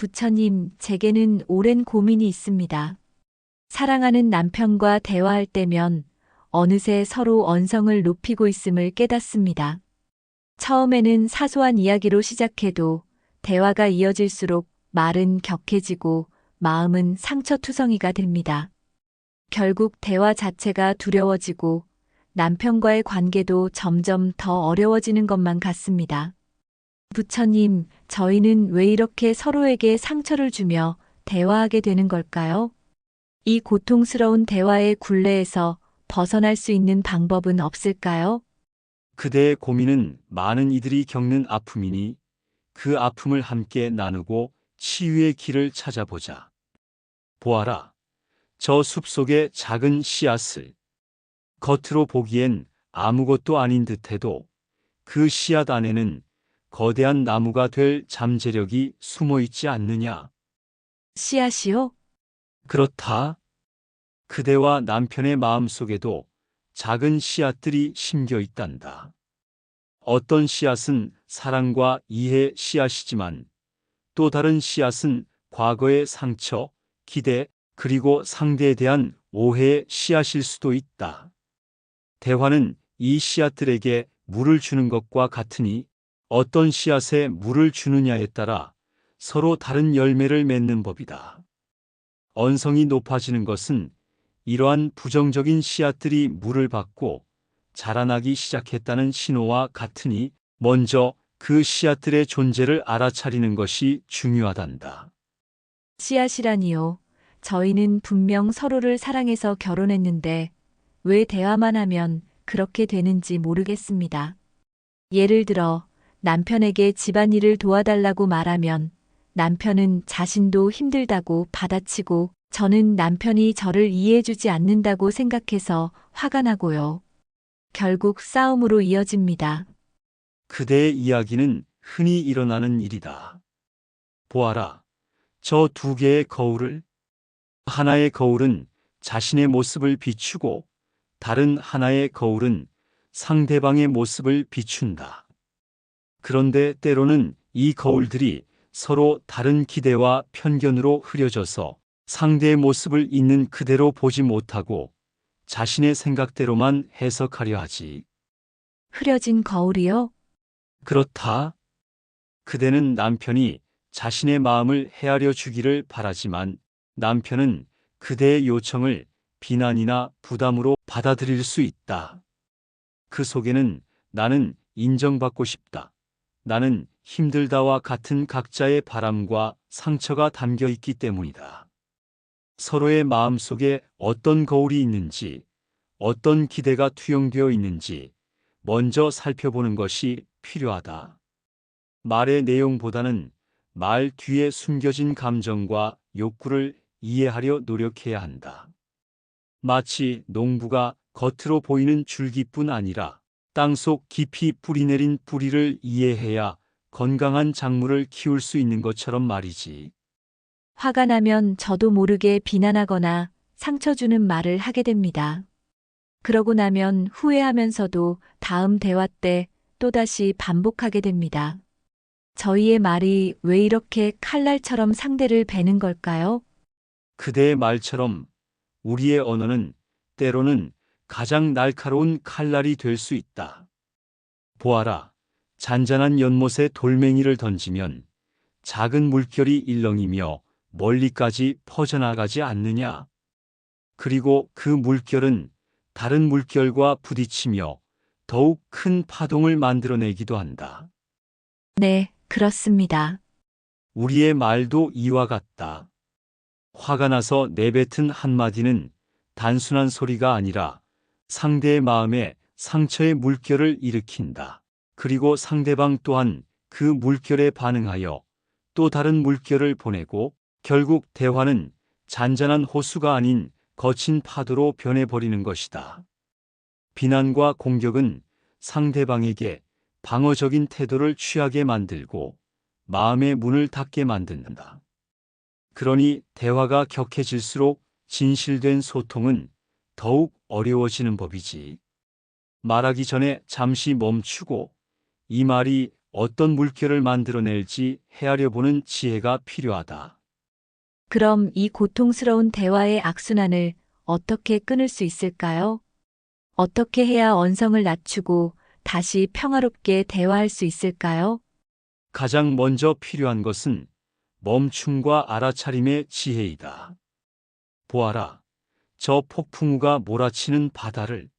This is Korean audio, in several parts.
부처님, 제게는 오랜 고민이 있습니다. 사랑하는 남편과 대화할 때면 어느새 서로 언성을 높이고 있음을 깨닫습니다. 처음에는 사소한 이야기로 시작해도 대화가 이어질수록 말은 격해지고 마음은 상처투성이가 됩니다. 결국 대화 자체가 두려워지고 남편과의 관계도 점점 더 어려워지는 것만 같습니다. 부처님, 저희는 왜 이렇게 서로에게 상처를 주며 대화하게 되는 걸까요? 이 고통스러운 대화의 굴레에서 벗어날 수 있는 방법은 없을까요? 그대의 고민은 많은 이들이 겪는 아픔이니 그 아픔을 함께 나누고 치유의 길을 찾아보자. 보아라, 저 숲속의 작은 씨앗을. 겉으로 보기엔 아무것도 아닌 듯해도 그 씨앗 안에는 거대한 나무가 될 잠재력이 숨어 있지 않느냐? 씨앗이요? 그렇다. 그대와 남편의 마음속에도 작은 씨앗들이 심겨 있단다. 어떤 씨앗은 사랑과 이해 씨앗이지만 또 다른 씨앗은 과거의 상처, 기대, 그리고 상대에 대한 오해의 씨앗일 수도 있다. 대화는 이 씨앗들에게 물을 주는 것과 같으니 어떤 씨앗에 물을 주느냐에 따라 서로 다른 열매를 맺는 법이다. 언성이 높아지는 것은 이러한 부정적인 씨앗들이 물을 받고 자라나기 시작했다는 신호와 같으니 먼저 그 씨앗들의 존재를 알아차리는 것이 중요하단다. 씨앗이라니요. 저희는 분명 서로를 사랑해서 결혼했는데 왜 대화만 하면 그렇게 되는지 모르겠습니다. 예를 들어 남편에게 집안일을 도와달라고 말하면 남편은 자신도 힘들다고 받아치고 저는 남편이 저를 이해해주지 않는다고 생각해서 화가 나고요. 결국 싸움으로 이어집니다. 그대의 이야기는 흔히 일어나는 일이다. 보아라, 저 두 개의 거울을. 하나의 거울은 자신의 모습을 비추고 다른 하나의 거울은 상대방의 모습을 비춘다. 그런데 때로는 이 거울들이 서로 다른 기대와 편견으로 흐려져서 상대의 모습을 있는 그대로 보지 못하고 자신의 생각대로만 해석하려 하지. 흐려진 거울이요? 그렇다. 그대는 남편이 자신의 마음을 헤아려 주기를 바라지만 남편은 그대의 요청을 비난이나 부담으로 받아들일 수 있다. 그 속에는 나는 인정받고 싶다, 나는 힘들다와 같은 각자의 바람과 상처가 담겨 있기 때문이다. 서로의 마음 속에 어떤 거울이 있는지, 어떤 기대가 투영되어 있는지 먼저 살펴보는 것이 필요하다. 말의 내용보다는 말 뒤에 숨겨진 감정과 욕구를 이해하려 노력해야 한다. 마치 농부가 겉으로 보이는 줄기뿐 아니라 땅속 깊이 뿌리내린 뿌리를 이해해야 건강한 작물을 키울 수 있는 것처럼 말이지. 화가 나면 저도 모르게 비난하거나 상처 주는 말을 하게 됩니다. 그러고 나면 후회하면서도 다음 대화 때 또다시 반복하게 됩니다. 저희의 말이 왜 이렇게 칼날처럼 상대를 베는 걸까요? 그대의 말처럼 우리의 언어는 때로는 가장 날카로운 칼날이 될 수 있다. 보아라, 잔잔한 연못에 돌멩이를 던지면 작은 물결이 일렁이며 멀리까지 퍼져나가지 않느냐? 그리고 그 물결은 다른 물결과 부딪히며 더욱 큰 파동을 만들어내기도 한다. 네, 그렇습니다. 우리의 말도 이와 같다. 화가 나서 내뱉은 한마디는 단순한 소리가 아니라 상대의 마음에 상처의 물결을 일으킨다. 그리고 상대방 또한 그 물결에 반응하여 또 다른 물결을 보내고 결국 대화는 잔잔한 호수가 아닌 거친 파도로 변해버리는 것이다. 비난과 공격은 상대방에게 방어적인 태도를 취하게 만들고 마음의 문을 닫게 만든다. 그러니 대화가 격해질수록 진실된 소통은 더욱 어려워지는 법이지. 말하기 전에 잠시 멈추고 이 말이 어떤 물결을 만들어낼지 헤아려 보는 지혜가 필요하다. 그럼 이 고통스러운 대화의 악순환을 어떻게 끊을 수 있을까요? 어떻게 해야 언성을 낮추고 다시 평화롭게 대화할 수 있을까요? 가장 먼저 필요한 것은 멈춤과 알아차림의 지혜이다. 보아라, 저 폭풍우가 몰아치는 바다를.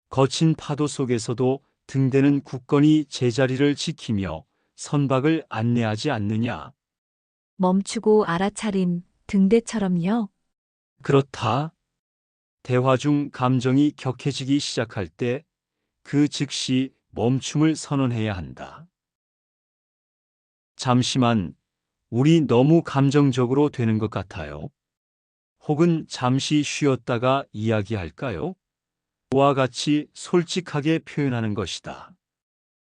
거친 파도 속에서도 등대는 굳건히 제자리를 지키며 선박을 안내하지 않느냐. 멈추고 알아차림, 등대처럼요. 그렇다. 대화 중 감정이 격해지기 시작할 때 그 즉시 멈춤을 선언해야 한다. 잠시만, 우리 너무 감정적으로 되는 것 같아요. 혹은 잠시 쉬었다가 이야기할까요? 와 같이 솔직하게 표현하는 것이다.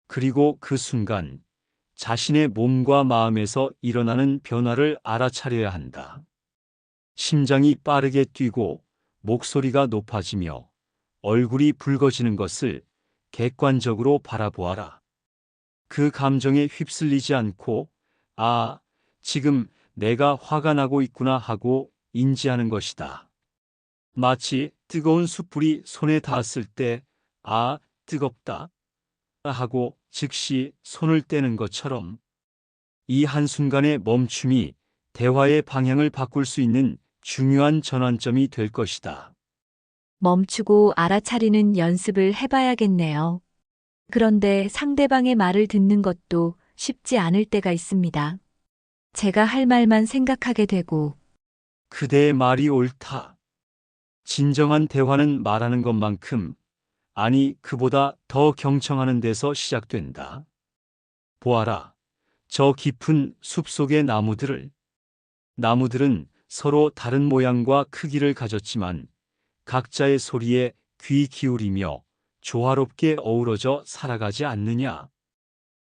그리고 그 순간 자신의 몸과 마음에서 일어나는 변화를 알아차려야 한다. 심장이 빠르게 뛰고 목소리가 높아지며 얼굴이 붉어지는 것을 객관적으로 바라보아라. 그 감정에 휩쓸리지 않고, 아, 지금 내가 화가 나고 있구나 하고 인지하는 것이다. 마치 뜨거운 숯불이 손에 닿았을 때, 아, 뜨겁다 하고 즉시 손을 떼는 것처럼 이 한순간의 멈춤이 대화의 방향을 바꿀 수 있는 중요한 전환점이 될 것이다. 멈추고 알아차리는 연습을 해봐야겠네요. 그런데 상대방의 말을 듣는 것도 쉽지 않을 때가 있습니다. 제가 할 말만 생각하게 되고, 그대의 말이 옳다. 진정한 대화는 말하는 것만큼, 아니 그보다 더 경청하는 데서 시작된다. 보아라, 저 깊은 숲속의 나무들을. 나무들은 서로 다른 모양과 크기를 가졌지만 각자의 소리에 귀 기울이며 조화롭게 어우러져 살아가지 않느냐.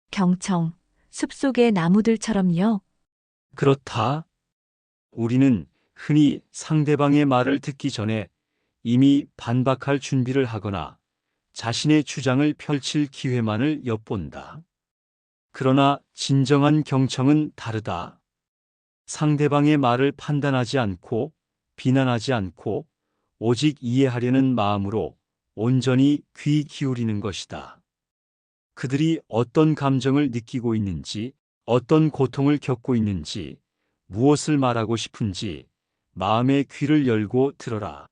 경청, 숲속의 나무들처럼요. 그렇다. 우리는 흔히 상대방의 말을 듣기 전에 이미 반박할 준비를 하거나 자신의 주장을 펼칠 기회만을 엿본다. 그러나 진정한 경청은 다르다. 상대방의 말을 판단하지 않고 비난하지 않고 오직 이해하려는 마음으로 온전히 귀 기울이는 것이다. 그들이 어떤 감정을 느끼고 있는지, 어떤 고통을 겪고 있는지, 무엇을 말하고 싶은지 마음의 귀를 열고 들어라.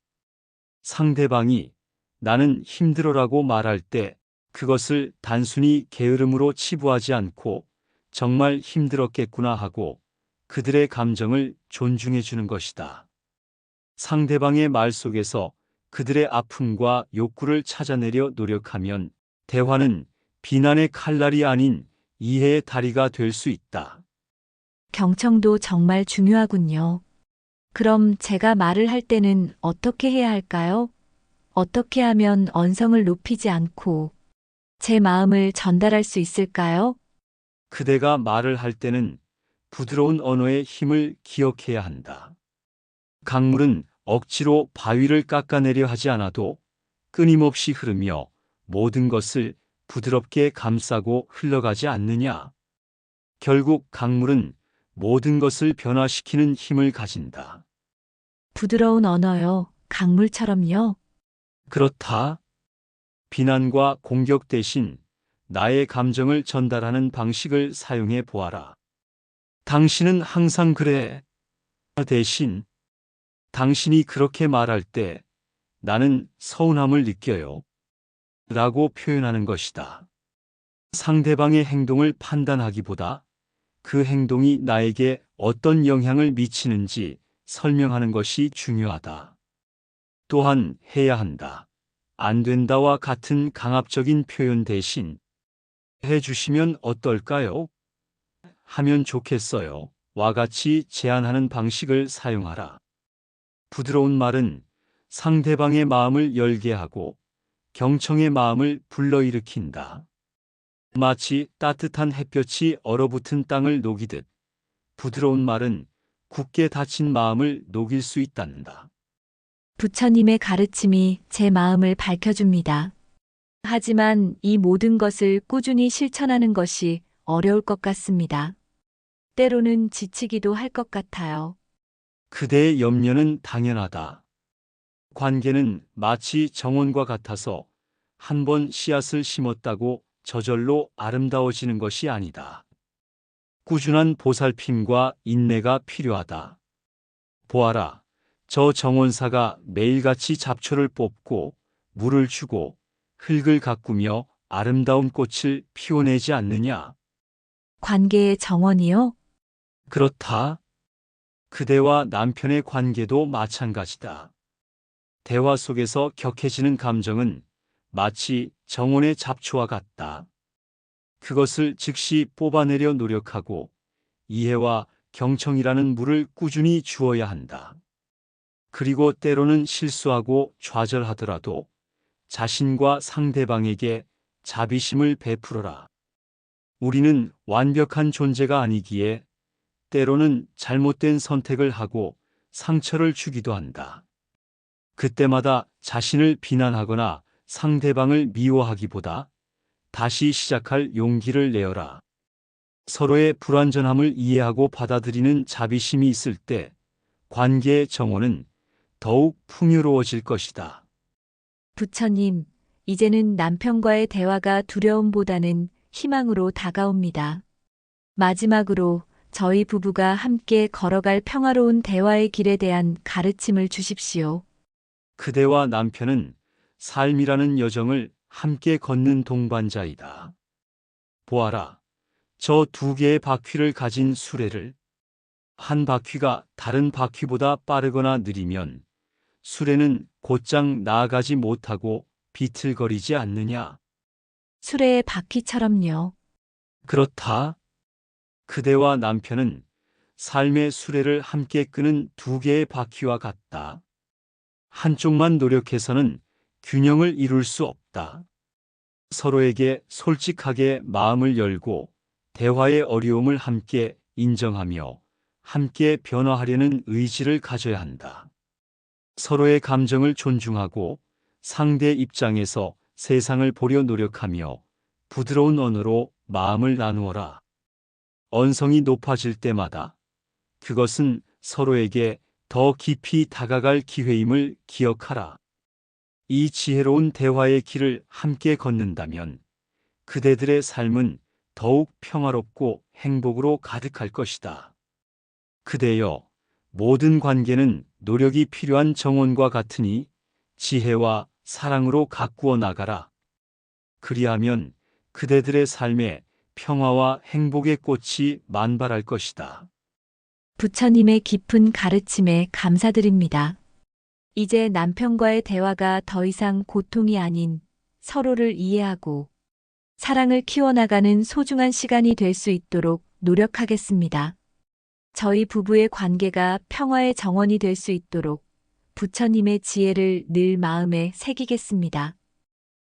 상대방이 나는 힘들어라고 말할 때 그것을 단순히 게으름으로 치부하지 않고 정말 힘들었겠구나 하고 그들의 감정을 존중해 주는 것이다. 상대방의 말 속에서 그들의 아픔과 욕구를 찾아내려 노력하면 대화는 비난의 칼날이 아닌 이해의 다리가 될 수 있다. 경청도 정말 중요하군요. 그럼 제가 말을 할 때는 어떻게 해야 할까요? 어떻게 하면 언성을 높이지 않고 제 마음을 전달할 수 있을까요? 그대가 말을 할 때는 부드러운 언어의 힘을 기억해야 한다. 강물은 억지로 바위를 깎아내려 하지 않아도 끊임없이 흐르며 모든 것을 부드럽게 감싸고 흘러가지 않느냐. 결국 강물은 모든 것을 변화시키는 힘을 가진다. 부드러운 언어요. 강물처럼요. 그렇다. 비난과 공격 대신 나의 감정을 전달하는 방식을 사용해 보아라. 당신은 항상 그래. 대신 당신이 그렇게 말할 때 나는 서운함을 느껴요. 라고 표현하는 것이다. 상대방의 행동을 판단하기보다 그 행동이 나에게 어떤 영향을 미치는지 설명하는 것이 중요하다. 또한 해야 한다. 안 된다와 같은 강압적인 표현 대신 해주시면 어떨까요? 하면 좋겠어요. 와 같이 제안하는 방식을 사용하라. 부드러운 말은 상대방의 마음을 열게 하고 경청의 마음을 불러일으킨다. 마치 따뜻한 햇볕이 얼어붙은 땅을 녹이듯 부드러운 말은 굳게 닫힌 마음을 녹일 수 있단다. 부처님의 가르침이 제 마음을 밝혀줍니다. 하지만 이 모든 것을 꾸준히 실천하는 것이 어려울 것 같습니다. 때로는 지치기도 할 것 같아요. 그대의 염려는 당연하다. 관계는 마치 정원과 같아서 한 번 씨앗을 심었다고 저절로 아름다워지는 것이 아니다. 꾸준한 보살핌과 인내가 필요하다. 보아라, 저 정원사가 매일같이 잡초를 뽑고 물을 주고 흙을 가꾸며 아름다운 꽃을 피워내지 않느냐? 관계의 정원이요? 그렇다. 그대와 남편의 관계도 마찬가지다. 대화 속에서 격해지는 감정은 마치 정원의 잡초와 같다. 그것을 즉시 뽑아내려 노력하고 이해와 경청이라는 물을 꾸준히 주어야 한다. 그리고 때로는 실수하고 좌절하더라도 자신과 상대방에게 자비심을 베풀어라. 우리는 완벽한 존재가 아니기에 때로는 잘못된 선택을 하고 상처를 주기도 한다. 그때마다 자신을 비난하거나 상대방을 미워하기보다 다시 시작할 용기를 내어라. 서로의 불완전함을 이해하고 받아들이는 자비심이 있을 때 관계의 정원은 더욱 풍요로워질 것이다. 부처님, 이제는 남편과의 대화가 두려움보다는 희망으로 다가옵니다. 마지막으로 저희 부부가 함께 걸어갈 평화로운 대화의 길에 대한 가르침을 주십시오. 그대와 남편은 삶이라는 여정을 함께 걷는 동반자이다. 보아라, 저 두 개의 바퀴를 가진 수레를. 한 바퀴가 다른 바퀴보다 빠르거나 느리면 수레는 곧장 나아가지 못하고 비틀거리지 않느냐? 수레의 바퀴처럼요. 그렇다. 그대와 남편은 삶의 수레를 함께 끄는 두 개의 바퀴와 같다. 한쪽만 노력해서는 균형을 이룰 수 없다. 서로에게 솔직하게 마음을 열고 대화의 어려움을 함께 인정하며 함께 변화하려는 의지를 가져야 한다. 서로의 감정을 존중하고 상대 입장에서 세상을 보려 노력하며 부드러운 언어로 마음을 나누어라. 언성이 높아질 때마다 그것은 서로에게 더 깊이 다가갈 기회임을 기억하라. 이 지혜로운 대화의 길을 함께 걷는다면 그대들의 삶은 더욱 평화롭고 행복으로 가득할 것이다. 그대여, 모든 관계는 노력이 필요한 정원과 같으니 지혜와 사랑으로 가꾸어 나가라. 그리하면 그대들의 삶에 평화와 행복의 꽃이 만발할 것이다. 부처님의 깊은 가르침에 감사드립니다. 이제 남편과의 대화가 더 이상 고통이 아닌 서로를 이해하고 사랑을 키워나가는 소중한 시간이 될 수 있도록 노력하겠습니다. 저희 부부의 관계가 평화의 정원이 될 수 있도록 부처님의 지혜를 늘 마음에 새기겠습니다.